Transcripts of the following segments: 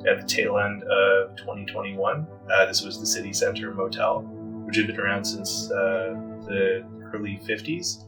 at the tail end of 2021. This was the City Centre Motel, which had been around since the early 50s.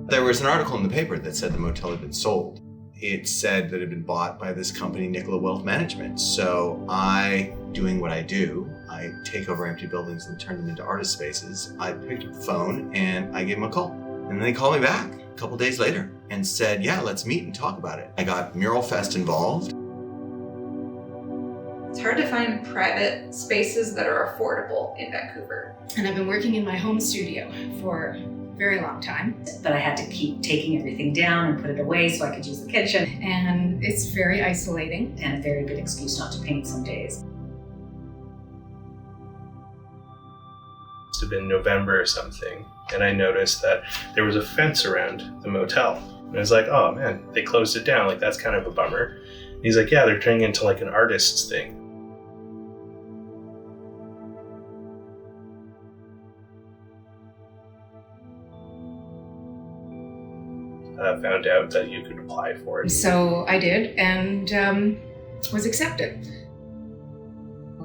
There was an article in the paper that said the motel had been sold. It said that it had been bought by this company, Nicola Wealth Management. So I, doing what I do, I take over empty buildings and turn them into artist spaces. I picked up the phone and I gave them a call. And then they called me back a couple days later and said, yeah, let's meet and talk about it. I got Mural Fest involved. It's hard to find private spaces that are affordable in Vancouver. And I've been working in my home studio for very long time. But I had to keep taking everything down and put it away so I could use the kitchen. And it's very isolating. And a very good excuse not to paint some days. Must have been November or something, and I noticed that there was a fence around the motel. And I was like, oh man, they closed it down. Like, that's kind of a bummer. And he's like, yeah, they're turning it into like an artist's thing. Found out that you could apply for it. So I did, and was accepted.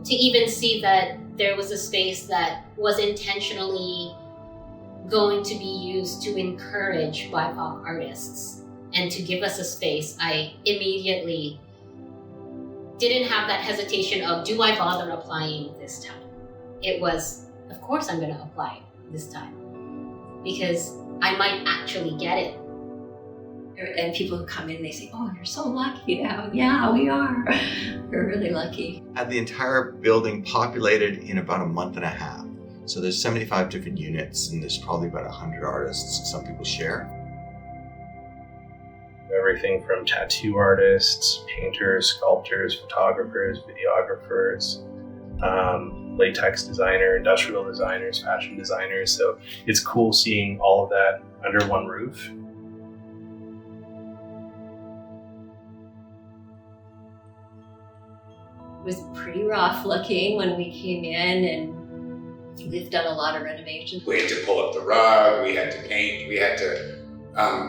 To even see that there was a space that was intentionally going to be used to encourage BIPOC artists and to give us a space, I immediately didn't have that hesitation of, do I bother applying this time? It was, of course I'm going to apply this time because I might actually get it. And people who come in, they say, oh, you're so lucky now. Yeah, we are. We're really lucky. Had the entire building populated in about a month and a half. So there's 75 different units and there's probably about 100 artists some people share. Everything from tattoo artists, painters, sculptors, photographers, videographers, latex designer, industrial designers, fashion designers. So it's cool seeing all of that under one roof. It was pretty rough looking when we came in, and we've done a lot of renovations. We had to pull up the rug, we had to paint, we had to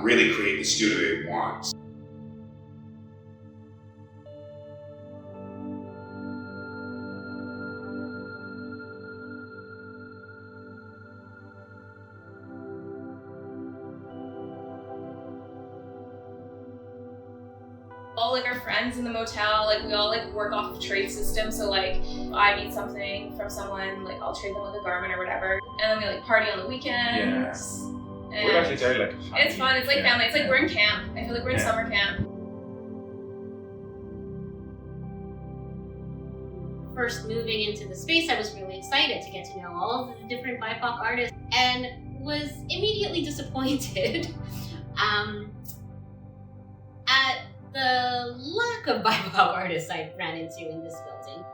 really create the studio we want. All like our friends in the motel, like we all like work off of trade system. So like if I need something from someone, like I'll trade them like a garment or whatever. And then we like party on the weekends. Yeah. We're actually very like a family. It's fun, it's like family. It's like we're in camp. I feel like we're in summer camp. First moving into the space, I was really excited to get to know all of the different BIPOC artists and was immediately disappointed at the lack of BIPOC artists I ran into in this building.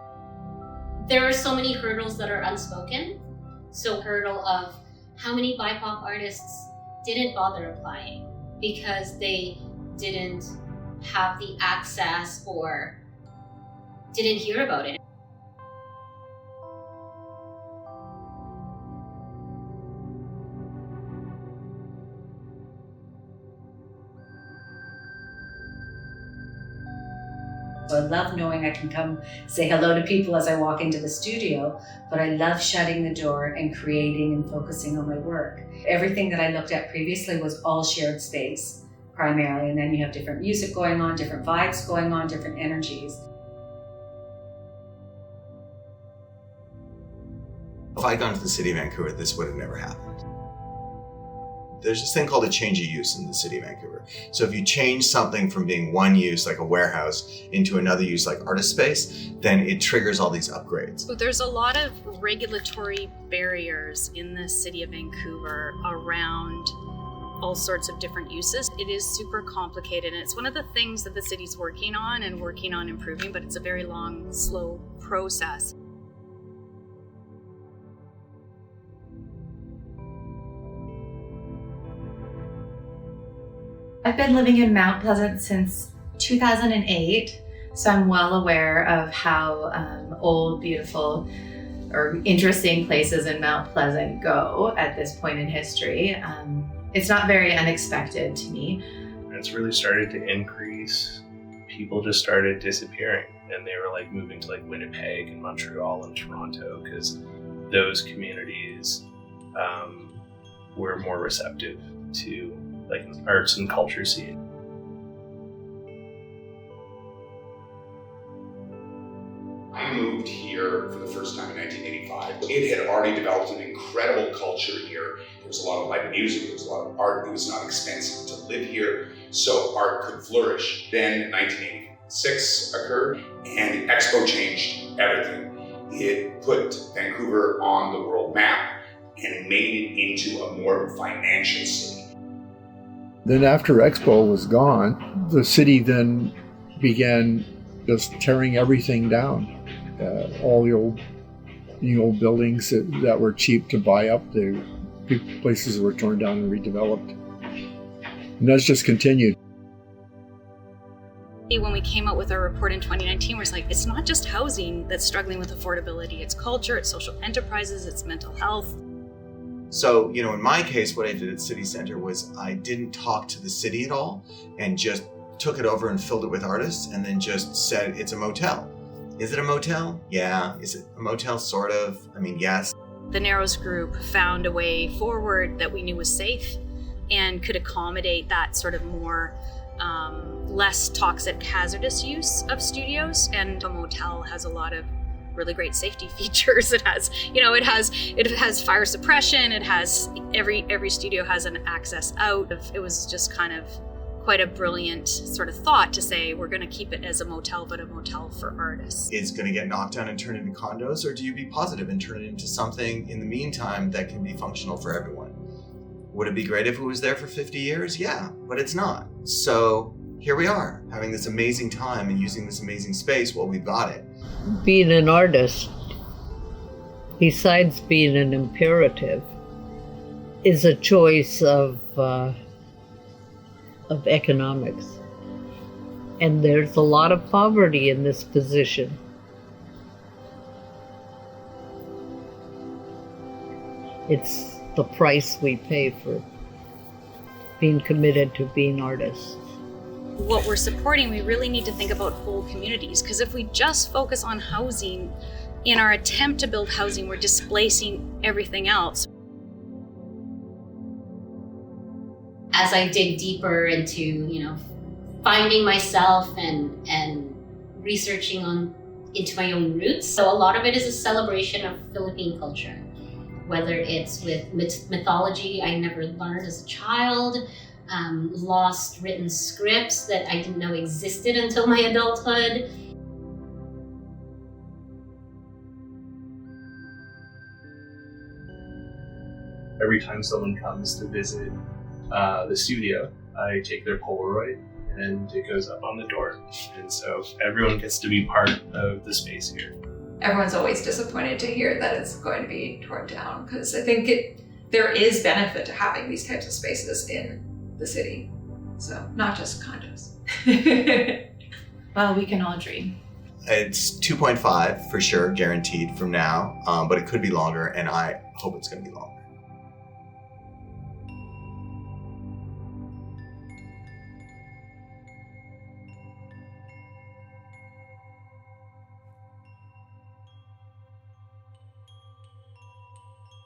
There are so many hurdles that are unspoken. So hurdle of how many BIPOC artists didn't bother applying because they didn't have the access or didn't hear about it. So I love knowing I can come say hello to people as I walk into the studio, but I love shutting the door and creating and focusing on my work. Everything that I looked at previously was all shared space, primarily, and then you have different music going on, different vibes going on, different energies. If I'd gone to the city of Vancouver, this would have never happened. There's this thing called a change of use in the city of Vancouver. So if you change something from being one use, like a warehouse, into another use, like artist space, then it triggers all these upgrades. So there's a lot of regulatory barriers in the city of Vancouver around all sorts of different uses. It is super complicated, and it's one of the things that the city's working on improving, but it's a very long, slow process. I've been living in Mount Pleasant since 2008, so I'm well aware of how old, beautiful or interesting places in Mount Pleasant go at this point in history. It's not very unexpected to me. It's really started to increase. People just started disappearing, and they were like moving to like Winnipeg and Montreal and Toronto because those communities were more receptive to like arts and culture scene. I moved here for the first time in 1985. It had already developed an incredible culture here. There was a lot of live music, there was a lot of art. It was not expensive to live here, so art could flourish. Then 1986 occurred, and the Expo changed everything. It put Vancouver on the world map and made it into a more financial city. Then after Expo was gone, the city then began just tearing everything down. All the old buildings that were cheap to buy up, the places were torn down and redeveloped. And that's just continued. When we came out with our report in 2019, we're like, it's not just housing that's struggling with affordability, it's culture, it's social enterprises, it's mental health. So, in my case, what I did at City Center was I didn't talk to the city at all and just took it over and filled it with artists and then just said, it's a motel. Is it a motel? Yeah. Is it a motel? Sort of. I mean, yes. The Narrows group found a way forward that we knew was safe and could accommodate that sort of more less toxic, hazardous use of studios. And a motel has a lot of really great safety features. It has, it has fire suppression. It has every studio has an access out. It was just kind of quite a brilliant sort of thought to say we're going to keep it as a motel, but a motel for artists. It's going to get knocked down and turned into condos, or do you be positive and turn it into something in the meantime that can be functional for everyone? Would it be great if it was there for 50 years? Yeah, but it's not. So here we are, having this amazing time and using this amazing space while we've got it. Being an artist, besides being an imperative, is a choice of economics. And there's a lot of poverty in this position. It's the price we pay for being committed to being artists. What we're supporting, we really need to think about whole communities, because if we just focus on housing, in our attempt to build housing, we're displacing everything else. As I dig deeper into, finding myself and researching into my own roots, so a lot of it is a celebration of Philippine culture. Whether it's with mythology I never learned as a child, lost written scripts that I didn't know existed until my adulthood. Every time someone comes to visit the studio, I take their Polaroid and it goes up on the door. And so everyone gets to be part of the space here. Everyone's always disappointed to hear that it's going to be torn down, because I think there is benefit to having these types of spaces in the city. So not just condos. Well, we can all dream. It's 2.5 for sure, guaranteed from now, but it could be longer, and I hope it's going to be longer.